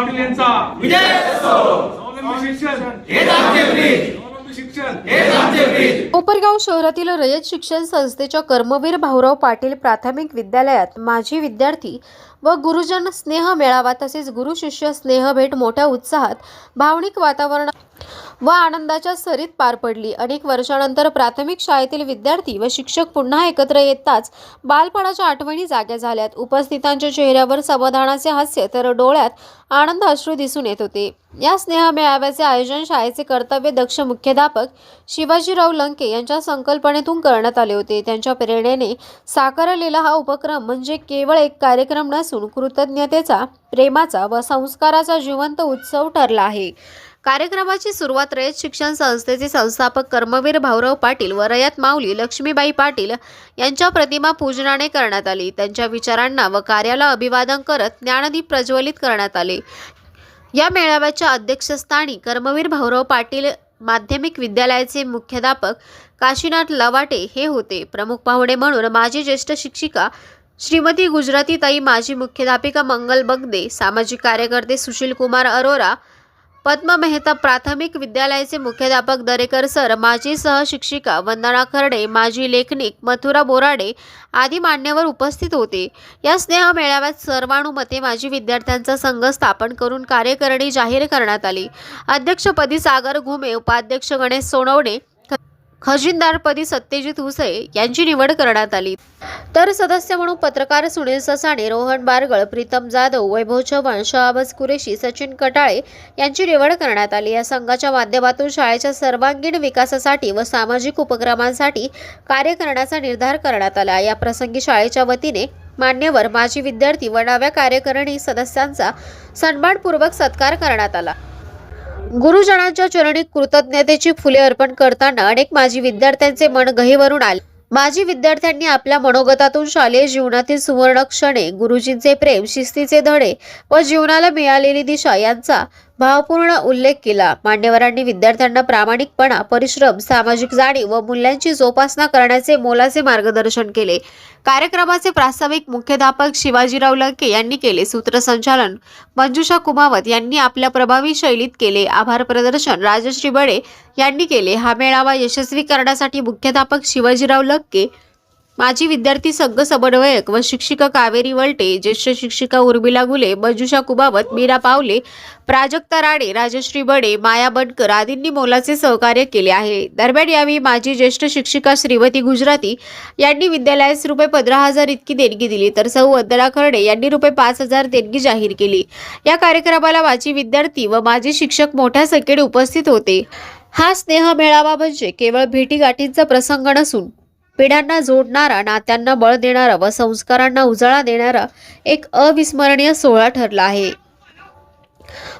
पाटील यांचा विजय असो. स्वावलंबी शिक्षण हेच आमचे ब्रीद. स्वावलंबी शिक्षण हेच आमचे ब्रीद. कोपरगाव शहरातील रयत शिक्षण संस्थेच्या कर्मवीर भाऊराव पाटील प्राथमिक विद्यालयात माजी विद्यार्थी व गुरुजन स्नेह मेळावा तसेच गुरु शिष्य स्नेह भेट मोठ्या उत्साहात भावनिक वातावरण व आनंदाच्या सरीत पार पडली। अनेक वर्षानंतर प्राथमिक शाळेतील विद्यार्थी व शिक्षक पुन्हा एकत्र येताच बालपणाच्या आठवणी जाग्या झाल्यात। उपस्थितांच्या चेहऱ्यावर समाधानाचे हास्य तर डोळ्यात आनंद अश्रू दिसून येत होते। या स्नेह मेळाव्याचे आयोजन शाळेचे कर्तव्य दक्ष मुख्याध्यापक शिवाजीराव लंके यांच्या संकल्पनेतून करण्यात आले होते। त्यांच्या प्रेरणेने साकारलेला हा उपक्रम म्हणजे केवळ एक कार्यक्रम नसून कृतज्ञतेचा, प्रेमाचा व संस्काराचा जिवंत उत्सव ठरला आहे। कार्यक्रमाची सुरुवात रयत शिक्षण संस्थेचे संस्थापक कर्मवीर भाऊराव पाटील व रयत माऊली लक्ष्मीबाई पाटील यांच्या प्रतिमा पूजनाने करण्यात आली। त्यांच्या विचारांना व कार्याला अभिवादन करत ज्ञानदीप प्रज्वलित करण्यात आले। या मेळाव्याच्या अध्यक्षस्थानी कर्मवीर भाऊराव पाटील माध्यमिक विद्यालयाचे मुख्याध्यापक काशीनाथ लवाटे हे होते। प्रमुख पाहुणे म्हणून माजी ज्येष्ठ शिक्षिका श्रीमती गुजरातीताई, माजी मुख्याध्यापिका मंगल बगदे, सामाजिक कार्यकर्ते सुशील कुमार अरोरा, पद्म मेहता प्राथमिक विद्यालयाचे मुख्याध्यापक दरेकर सर, माजी सहशिक्षिका वंदना खर्डे, माजी लेखनिक मथुरा बोराडे आदी मान्यवर उपस्थित होते। या स्नेह मेळाव्यात सर्वानुमते माजी विद्यार्थ्यांचा संघ स्थापन करून कार्यकारिणी जाहीर करण्यात आली। अध्यक्षपदी सागर घुमे, उपाध्यक्ष गणेश सोनवणे, खजिनदारपदी सत्यजित हुसे यांची निवड करण्यात आली। तर सदस्य म्हणून पत्रकार सुनील ससाणे, रोहन बारगळ, प्रीतम जाधव, वैभव चव्हाण, शहाबाज कुरेशी, सचिन कटाळे यांची निवड करण्यात आली। या संघाच्या माध्यमातून शाळेच्या सर्वांगीण विकासासाठी व सामाजिक उपक्रमांसाठी कार्य करण्याचा निर्धार करण्यात आला। या प्रसंगी शाळेच्या वतीने मान्यवर, माजी विद्यार्थी व नव्या कार्यकारिणी सदस्यांचा सन्मानपूर्वक सत्कार करण्यात आला। गुरुजनांच्या चरणी कृतज्ञतेची फुले अर्पण करताना अनेक माजी विद्यार्थ्यांचे मन गहिवरून आले। माजी विद्यार्थ्यांनी आपल्या मनोगतातून शालेय जीवनातील सुवर्ण क्षणे, गुरुजींचे प्रेम, शिस्तीचे धडे व जीवनाला मिळालेली दिशा यांचा भावपूर्ण उल्लेख केला। मान्यवरांनी विद्यार्थ्यांना प्रामाणिकपणा, परिश्रम, सामाजिक जाणीव व मूल्यांची जोपासना करण्याचे मोलाचे मार्गदर्शन केले। कार्यक्रमाचे प्रास्ताविक मुख्याध्यापक शिवाजीराव लंके यांनी केले। सूत्रसंचालन मंजुषा कुमावत यांनी आपल्या प्रभावी शैलीत केले। आभार प्रदर्शन राजश्री बडे यांनी केले। हा मेळावा यशस्वी करण्यासाठी मुख्याध्यापक शिवाजीराव लंके, माजी विद्यार्थी संघ समन्वयक व शिक्षिका कावेरी वलटे, ज्येष्ठ शिक्षिका उर्मिला गुले, मंजुषा कुमावत, मीरा पावले, प्राजक्ता राणे, राजश्री बडे, माया बनकर आदींनी मोलाचे सहकार्य केले आहे। दरम्यान यावेळी माजी ज्येष्ठ शिक्षिका श्रीमती गुजराती यांनी विद्यालयास ₹15,000 इतकी देणगी दिली, तर सौ वंदना खर्डे यांनी ₹5,000 देणगी जाहीर केली। या कार्यक्रमाला माजी विद्यार्थी व माजी शिक्षक मोठ्या संख्येने उपस्थित होते। हा स्नेह मेळावा म्हणजे केवळ भेटीगाठींचा प्रसंग नसून पिढ्यांना जोडणारा, नात्यांना बळ देणारा व संस्कारांना उजाळा देणारा एक अविस्मरणीय सोहळा ठरला आहे।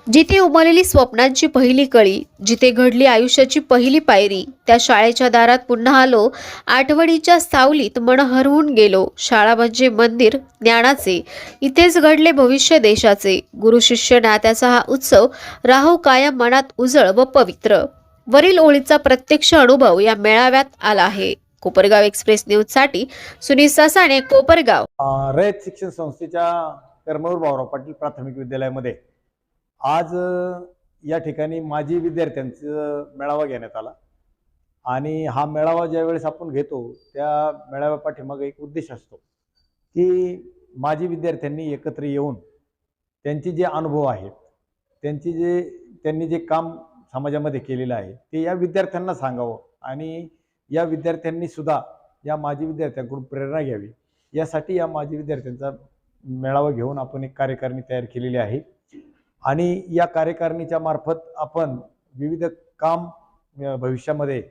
जिथे उमललेली स्वप्नांची पहिली कळी, जिथे घडली आयुष्याची पहिली पायरी, त्या शाळेच्या दारात पुन्हा आलो, आठवणीच्या सावलीत मन हरवून गेलो। शाळा म्हणजे मंदिर ज्ञानाचे, इथेच घडले भविष्य देशाचे। गुरु शिष्य नात्याचा हा उत्सव राहो कायम मनात उजळ व पवित्र। वरील ओळीचा प्रत्यक्ष अनुभव या मेळाव्यात आला आहे। कोपरगाव एक्सप्रेस न्यूज साठी सुनील ससाणे, कोपरगाव। रयत शिक्षण संस्थेच्या कर्मवीर भाऊराव पाटील प्राथमिक विद्यालयामध्ये आज या ठिकाणी माजी विद्यार्थ्यांचा मेळावा घेण्यात आला आणि हा मेळावा ज्या वेळेस आपण घेतो त्या मेळाव्या पाठीमागे एक उद्देश असतो की माजी विद्यार्थ्यांनी एकत्र येऊन त्यांचे जे अनुभव आहेत, त्यांनी जे काम समाजामध्ये केलेलं आहे ते या विद्यार्थ्यांना सांगावं आणि या विद्यार्थ्यांनी सुद्धा या माजी विद्यार्थ्यांकडून प्रेरणा घ्यावी, यासाठी या माजी विद्यार्थ्यांचा मेळावा घेऊन आपण एक कार्यकारिणी तयार केलेली आहे आणि या कार्यकारिणीच्या मार्फत आपण विविध काम भविष्यामध्ये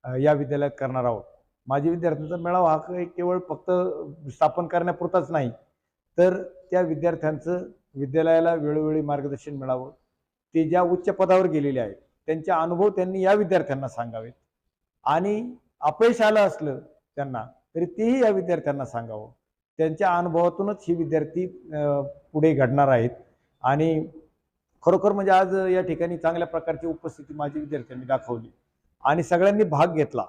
या विद्यालयात करणार आहोत। माजी विद्यार्थ्यांचा मेळावा हा केवळ फक्त स्थापन करण्यापुरताच नाही, तर त्या विद्यार्थ्यांचं विद्यालयाला वेळोवेळी मार्गदर्शन मिळावं, ते ज्या उच्च पदावर गेलेले आहेत त्यांचे अनुभव त्यांनी या विद्यार्थ्यांना सांगावेत आणि अपयश आलं असलं त्यांना तरी तेही या विद्यार्थ्यांना सांगावं। त्यांच्या अनुभवातूनच ही विद्यार्थी पुढे घडणार आहेत आणि खरोखर म्हणजे आज या ठिकाणी चांगल्या प्रकारची उपस्थिती माजी विद्यार्थ्यांनी दाखवली आणि सगळ्यांनी भाग घेतला,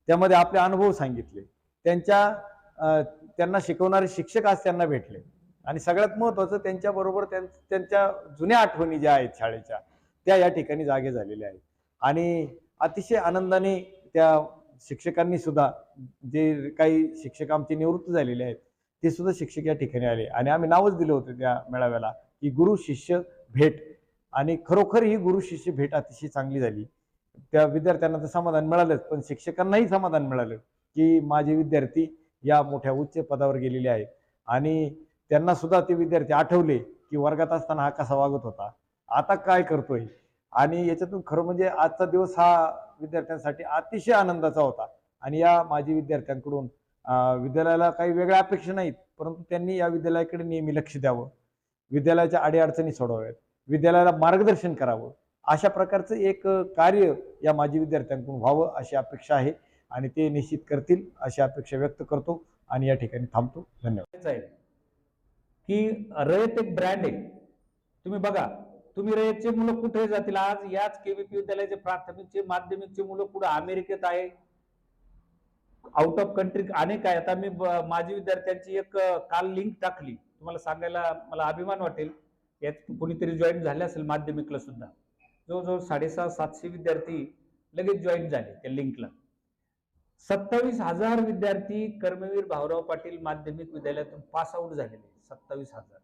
त्यामध्ये आपले अनुभव सांगितले, त्यांना शिकवणारे शिक्षक आज त्यांना भेटले आणि सगळ्यात महत्त्वाचं त्यांच्याबरोबर त्यांच्या जुन्या आठवणी ज्या आहेत शाळेच्या त्या या ठिकाणी जागे झालेल्या आहेत. आणि अतिशय आनंदाने त्या शिक्षकांनी सुद्धा, जे काही शिक्षक आमचे निवृत्त झालेले आहेत ते सुद्धा शिक्षक या ठिकाणी आले आणि आम्ही नावच दिलं होतं त्या मेळाव्याला की गुरु शिष्य भेट. आणि खरोखर ही गुरु शिष्य भेट अतिशय चांगली झाली. त्या विद्यार्थ्यांना तर समाधान मिळालंच, पण शिक्षकांनाही समाधान मिळालं की माझे विद्यार्थी या मोठ्या उच्च पदावर गेलेले आहेत. आणि त्यांना सुद्धा ते विद्यार्थी आठवले की वर्गात असताना हा कसा वागत होता, आता काय करतोय. आणि याच्यातून खरं म्हणजे आजचा दिवस हा विद्यार्थ्यांसाठी अतिशय आनंदाचा होता. आणि या माजी विद्यार्थ्यांकडून विद्यालयाला काही वेगळ्या अपेक्षा नाहीत, परंतु त्यांनी या विद्यालयाकडे नेहमी लक्ष द्यावं, विद्यालयाच्या अडीअडचणी सोडवाव्यात, विद्यालयाला मार्गदर्शन करावं, अशा प्रकारचं एक कार्य या माजी विद्यार्थ्यांकडून व्हावं अशी अपेक्षा आहे. आणि ते निश्चित करतील अशी अपेक्षा व्यक्त करतो आणि या ठिकाणी थांबतो. धन्यवाद. की रयत एक ब्रँड आहे. तुम्ही बघा, तुम्ही रयतचे मुलं कुठे जातील? आज याच केवीपी विद्यालयाचे प्राथमिकचे माध्यमिकचे मुलं पुढे अमेरिकेत आहे, आउट ऑफ कंट्री अनेक आहे. आता मी माझी विद्यार्थ्यांची एक काल लिंक टाकली, तुम्हाला सांगायला मला अभिमान वाटेल. यात कोणीतरी जॉईन झाले असेल माध्यमिकला सुद्धा. जवळजवळ 650-700 विद्यार्थी लगेच जॉईन झाले त्या लिंकला. 27,000 विद्यार्थी कर्मवीर भाऊराव पाटील माध्यमिक विद्यालयातून पास आउट झालेले. 27,000.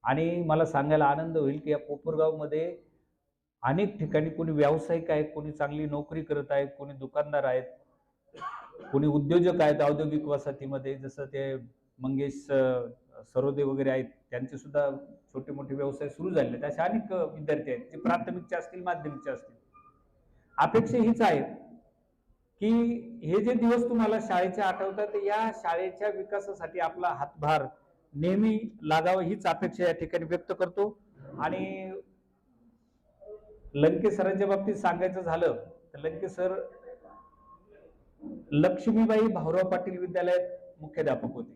आणि मला सांगायला आनंद होईल की या कोपरगाव मध्ये अनेक ठिकाणी कोणी व्यावसायिक आहेत, कोणी चांगली नोकरी करत आहेत, कोणी दुकानदार आहेत, कोणी उद्योजक आहेत औद्योगिक वसाहतीमध्ये, जसं ते मंगेश सरोदे वगैरे आहेत, त्यांचे सुद्धा छोटे मोठे व्यवसाय सुरू झाले. असे अनेक विद्यार्थी आहेत जे प्राथमिकचे असतील माध्यमिकचे असतील. अपेक्षा हीच आहे की हे जे दिवस तुम्हाला शाळेचे आठवतात, या शाळेच्या विकासासाठी आपला हातभार नेहमी लागावा हीच अपेक्षा या ठिकाणी व्यक्त करतो. आणि लंके सरांच्या बाबतीत सांगायचं झालं तर लंके सर लक्ष्मीबाई भाऊराव पाटील विद्यालयात मुख्याध्यापक होते,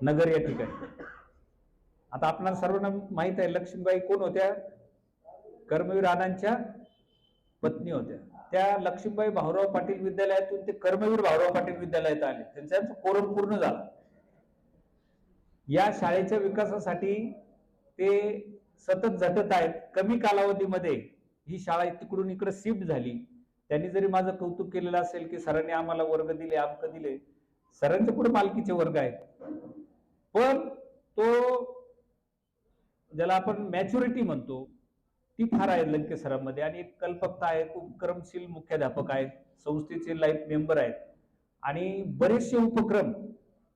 नगर या ठिकाणी. आता आपल्याला सर्वांना माहित आहे लक्ष्मीबाई कोण होत्या? कर्मवीर अण्णांच्या पत्नी होत्या. त्या लक्ष्मीबाई भाऊराव पाटील विद्यालयातून ते कर्मवीर भाऊराव पाटील विद्यालयात आले. त्यांचा कोरम पूर्ण झाला. या शाळेच्या विकासासाठी ते सतत झटत आहेत. कमी कालावधीमध्ये ही शाळा तिकडून इकडे शिफ्ट झाली. त्यांनी जरी माझं कौतुक केलेलं असेल की सरांनी आम्हाला वर्ग दिले, अमक दिले, सरांच्या पुढे मालकीचे वर्ग आहेत, पण तो ज्याला आपण मॅच्युरिटी म्हणतो ती फार आहे लंके सरांमध्ये. आणि एक कल्पकता आहे, खूप कर्मशील मुख्याध्यापक आहेत, संस्थेचे लाईफ मेंबर आहेत. आणि बरेचसे उपक्रम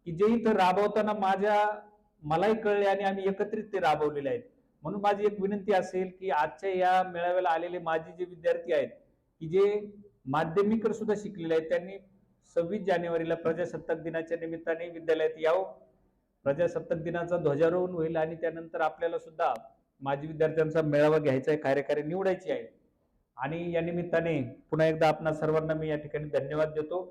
की जे इथं राबवताना मलाही कळले आणि आम्ही एकत्रित ते राबवलेले आहेत. म्हणून माझी एक विनंती असेल की आजच्या या मेळाव्याला आलेले माझे जे विद्यार्थी आहेत की जे माध्यमिक सुद्धा शिकलेले आहेत, त्यांनी 26 जानेवारीला प्रजासत्ताक दिनाच्या निमित्ताने विद्यालयात यावं. प्रजासत्ताक दिनाचा ध्वजारोहण होईल आणि त्यानंतर आपल्याला सुद्धा माजी विद्यार्थ्यांचा मेळावा घ्यायचा आहे, कार्यकारी निवडायची आहे. आणि या निमित्ताने पुन्हा एकदा आपणा सर्वांना मी या ठिकाणी धन्यवाद देतो.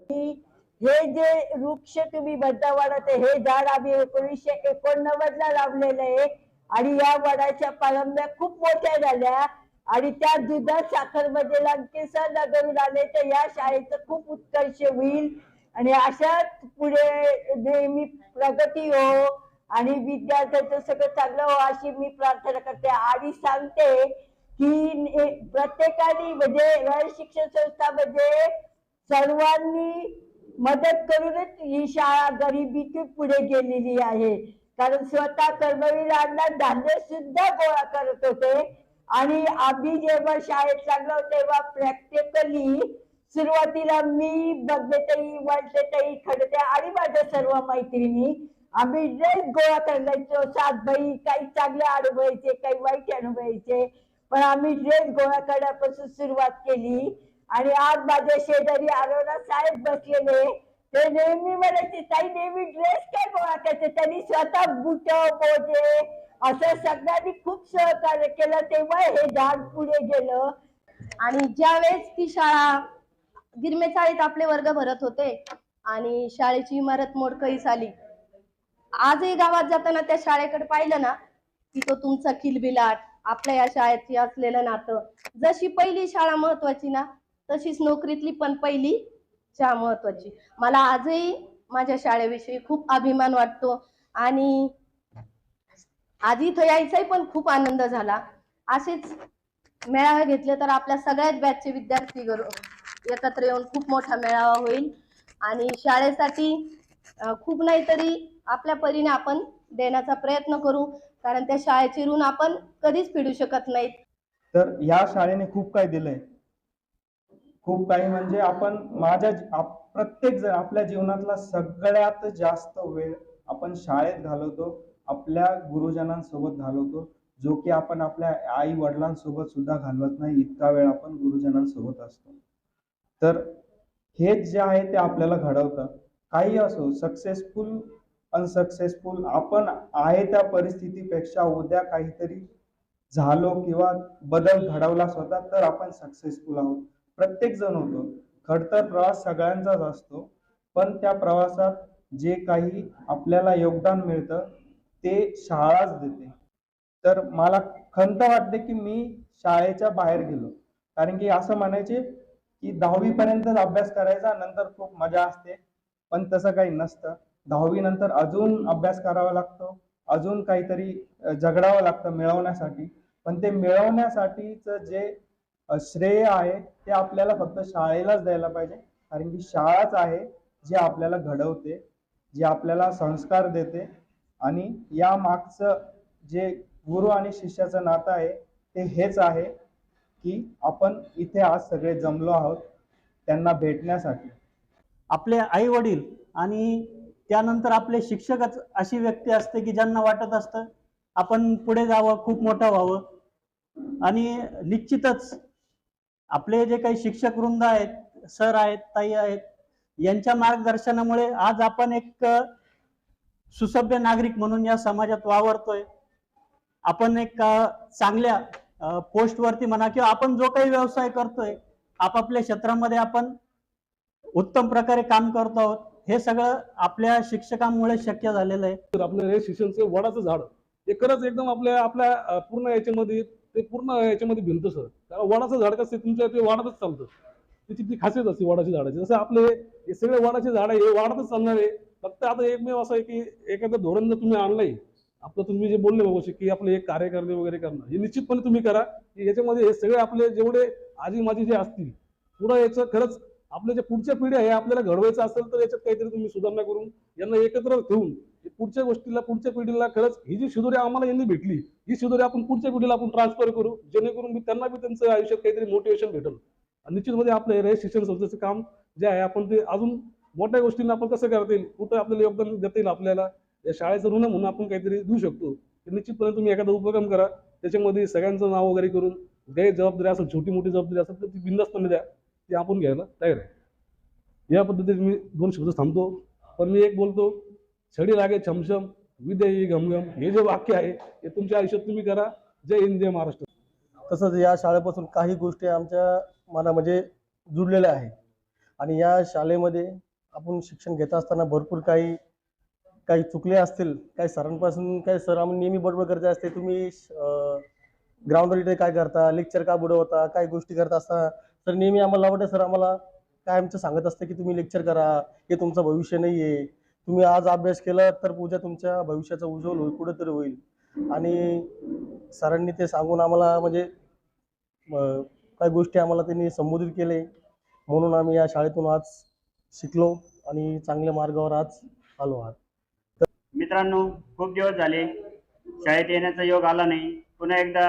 हे जे वृक्ष तुम्ही बनता वाढत, हे झाड आम्ही 1989 ला लावलेलं आहे. आणि या वडाच्या पालंब्या खूप मोठ्या झाल्या आणि त्या दुधात साखर मध्ये लंकेसर नगरून आले तर या शाळेचं खूप उत्कर्ष होईल. आणि अशाच पुढे नेहमी प्रगती हो आणि विद्यार्थ्यांचं सगळं चांगलं हो अशी मी प्रार्थना करते. आणि सांगते की प्रत्येकाने म्हणजे रयत शिक्षण संस्था म्हणजे सर्वांनी मदत करूनच ही शाळा गरिबीतून पुढे गेलेली आहे. कारण स्वतः कर्मवीर अण्णा धान्य सुद्धा गोळा करत होते. आणि आम्ही जेव्हा शाळेत लागलो तेव्हा प्रॅक्टिकली सुरुवातीला मी बघतेही वळतेही खडते आणि माझ्या सर्व मैत्रिणी आम्ही ड्रेस गोळा करायचो. 7 बाई, काही चांगले अनुभवायचे, काही वाईट अनुभवायचे, पण आम्ही ड्रेस गोळा करण्यापासून सुरुवात केली. आणि आज माझ्या शेजारी अरोरा साहेब बसलेले, ते नेहमी म्हणायचे ताई नेहमी ड्रेस काय गोळा करायचे. त्यांनी स्वतः बुट मोजे असं सगळ्यांनी खूप सहकार्य केलं, तेव्हा हे झाड पुढे गेलं. आणि ज्यावेळेस ती शाळा गिरमे चाळीत आपले वर्ग भरत होते आणि शाळेची इमारत मोडकळीस आली. आजही गावात जाताना त्या शाळेकडे पाहिलं ना की तो तुमचा किलबिलाट, आपल्या या शाळेची असलेलं नातं. जशी पहिली शाळा महत्वाची ना तशीच नोकरीतली पण पहिली शाळा महत्वाची. मला आजही माझ्या शाळेविषयी खूप अभिमान वाटतो. आणि आज इथं यायचाही पण खूप आनंद झाला. असेच मेळावे घेतले तर आपल्या सगळ्याच बॅचचे विद्यार्थी एकत्र येऊन खूप मोठा मेळावा होईल आणि शाळेसाठी खूप नाही तरी आपल्या परीने आपण देण्याचा प्रयत्न करू, कारण त्या शाळेचे ऋण आपण कधीच फेडू शकत नाहीत. तर या शाळेने खूप काही दिलंय, खूप काही म्हणजे आपण प्रत्येक जण आपल्या जीवनातला सगळ्यात जास्त वेळ आपण शाळेत घालवतो, आपल्या गुरुजनांसोबत घालवतो, जो की आपण आपल्या आई वडिलांसोबत सुद्धा घालवत नाही, इतका वेळ आपण गुरुजनांसोबत असतो. तर हे जे आहे ते आपल्याला घडवतं. काही असो, सक्सेसफुल अनसक्सेसफुल, आपण आहे त्या परिस्थितीपेक्षा उद्या काहीतरी झालो किंवा बदल घडवला स्वतः तर आपण सक्सेसफुल आहोत. प्रत्येक जण होतो. खडतर प्रवास सगळ्यांचाच असतो, पण त्या प्रवासात जे काही आपल्याला योगदान मिळतं ते शाळाच देते. तर मला खंत वाटते की मी शाळेच्या बाहेर गेलो, कारण की असं म्हणायचे की 10वी पर्यंतच अभ्यास करायचा, नंतर खूप मजा असते, पण तसं काही नसतं. 10वी नंतर अजून अभ्यास करावा लागतो, अजून काहीतरी झगडावं लागतं मिळवण्यासाठी. पण ते मिळवण्यासाठीच जे श्रेय आहे ते आपल्याला फक्त शाळेलाच द्यायला पाहिजे, कारण की शाळाच आहे जे आपल्याला घडवते, जे आपल्याला संस्कार देते. आणि या मागचं जे गुरु आणि शिष्याचं नातं आहे ते हेच आहे की आपण इथे आज सगळे जमलो आहोत त्यांना भेटण्यासाठी. आपले आई वडील आणि त्यानंतर आपले शिक्षकच अशी व्यक्ती असते की ज्यांना वाटत असतं आपण पुढे जावं, खूप मोठं व्हावं. आणि निश्चितच आपले जे काही शिक्षक वृंद आहेत, सर आहेत, ताई आहेत, यांच्या मार्गदर्शनामुळे आज आपण एक सुसभ्य नागरिक म्हणून या समाजात वावरतोय. आपण एक चांगल्या पोस्टवरती म्हणा किंवा आपण जो काही व्यवसाय करतोय आपापल्या क्षेत्रामध्ये आपण उत्तम प्रकारे काम करतो आहोत. हे सगळं आपल्या शिक्षकांमुळे शक्य झालेलं आहे. तर आपलं हे शिक्षणचं वडाचं झाड हे खरंच एकदम आपल्या पूर्ण याच्यामध्ये ते पूर्ण याच्यामध्ये भिंत सर. कारण वडाचं झाड कसं तुमच्या ते वाढतच चालतं, त्याची ती खासियत असते वडाची झाडाची. जसं आपले हे सगळे वडाचे झाड आहे हे वाढतच चालणार आहे. फक्त आता एकमेव असं आहे की एखादं धोरण जर तुम्ही आणलंय आपलं, तुम्ही जे बोलले बाबा की आपले एक कार्य करणे वगैरे करणं, हे निश्चितपणे तुम्ही करा की याच्यामध्ये हे सगळे आपले जेवढे आजी माजी जे असतील पुढं याचं खरंच आपल्या ज्या पुढच्या पिढ्या आहे आपल्याला घडवायचं असेल तर याच्यात काहीतरी तुम्ही सुधारणा करून यांना एकत्र ठेवून पुढच्या गोष्टीला पुढच्या पिढीला खरंच ही जी शिदोरी आम्हाला यांनी भेटली ही शिदोरी आपण पुढच्या पिढीला आपण ट्रान्सफर करू, जेणेकरून त्यांना बी त्यांचं आयुष्यात काहीतरी मोटिवेशन भेटेल. निश्चितमध्ये आपलं हे शिक्षण संस्थेचं काम जे आहे आपण ते अजून मोठ्या गोष्टींना आपण कसं करता येईल, कुठं आपल्याला योगदान देता येईल, आपल्याला या शाळेचं ऋण म्हणून आपण काहीतरी देऊ शकतो. निश्चितपणे तुम्ही एखादा उपक्रम करा, त्याच्यामध्ये सगळ्यांचं नाव वगैरे करून काही जबाबदारी असेल, छोटी मोठी जबाबदारी असेल तर ती बिनधास्तपणे द्या, ती आपण घ्यायला तयार आहे. या पद्धतीने मी 2 शब्द थांबतो, पण मी एक बोलतो, छडी लागे छमछम विद्या ही घमघम, हे जे वाक्य आहे हे तुमच्या आयुष्यात तुम्ही करा. जय हिंद, जय महाराष्ट्र. तसंच या शाळेपासून काही गोष्टी आमच्या मनामध्ये जुळलेल्या आहेत आणि या शाळेमध्ये आपण शिक्षण घेत असताना भरपूर काही चुकले असतील, काही सरांपासून काही सर आम्ही नेहमी बडबड करत असते, तुम्ही ग्राउंडवर इथे काय करता, लेक्चर का बुडवता, काय गोष्टी करत असता. तर नेहमी आम्हाला वाटतं सर आम्हाला काय आमचं सांगत असतं की तुम्ही लेक्चर करा, हे तुमचं भविष्य नाही आहे, तुम्ही आज अभ्यास केला तर उद्या तुमच्या भविष्याचा उज्ज्वल होईल, कुठेतरी होईल. आणि सरांनी ते सांगून आम्हाला म्हणजे काही गोष्टी आम्हाला त्यांनी संबोधित केले, म्हणून आम्ही या शाळेतून आज शिकलो आणि चांगल्या मार्गावर आज आलो आहात. मित्रांनो, खूप दिवस झाले शाळेत येण्याचा योग आला नाही. पुन्हा एकदा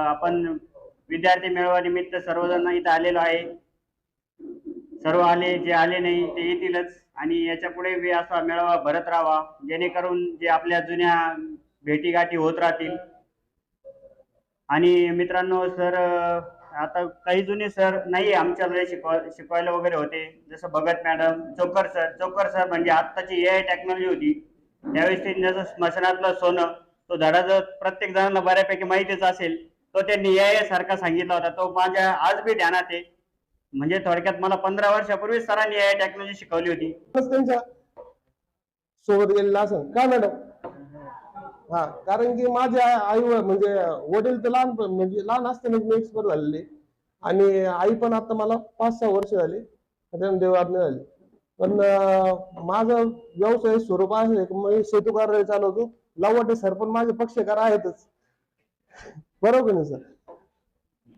आपण विद्यार्थी मेळाव्यानिमित्त सर्वजण इथं आलेलो आहे. सर्व आले, जे आले नाही ते येतीलच आणि याच्या पुढे बी असा मेळावा भरत राहावा, जेणेकरून जे आपल्या जुन्या भेटीगाठी होत राहतील. आणि मित्रांनो, सर आता काही जुने सर नाही आमच्याकडे शिकवायला वगैरे होते, जसं भगत मॅडम, चोकर सर म्हणजे आत्ताची AI टेक्नॉलॉजी होती त्यावेळेस त्यांनी जसं स्मशानातलं सोनं तो धडा जर प्रत्येक जणांना बऱ्यापैकी माहितीच असेल, तो त्यांनी AI सारखा सांगितला होता. तो माझ्या आज बी ध्यानात आहे. म्हणजे थोडक्यात मला 15 वर्षापूर्वी सरांनी AI टेक्नॉलॉजी शिकवली होती. त्यांच्या सोबत गेलेला असं का मॅडम? हा, कारण की माझे आई म्हणजे वडील तर लहान असताना एक्सपायर झालेले आणि आई पण आता मला 5-6 वर्ष झाली देवाज्ञा झाली. पण माझं व्यवसाय स्वरूप आहे, मी सेतू कार्यालय चालवतो लावटे सर पण माझे पक्षकार आहेतच, बरोबर नाही सर?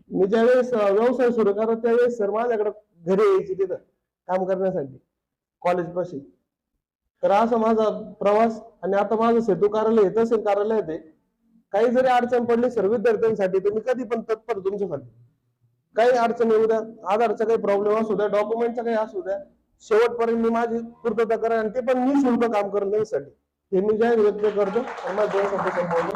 मी ज्यावेळेस व्यवसाय सुरू करत त्यावेळेस सर माझ्याकडे घरी यायची तिथं काम करण्यासाठी कॉलेज पाशी. तर असा माझा प्रवास. आणि आता माझं सेतू कार्यालय हे तहसील कार्यालय आहे. काही जरी अडचण पडली सर विद्यार्थ्यांसाठी तर मी कधी पण तत्पर तुमच्यासाठी. काही अडचण येऊ द्या, आधारचा काही प्रॉब्लेम असू द्या, डॉक्युमेंटचा काही असू द्या, शेवटपर्यंत मी माझी पूर्तता करेन आणि ते पण मी शुल्क काम करेन त्यासाठी. हे मी जाहीर व्यक्त करतो.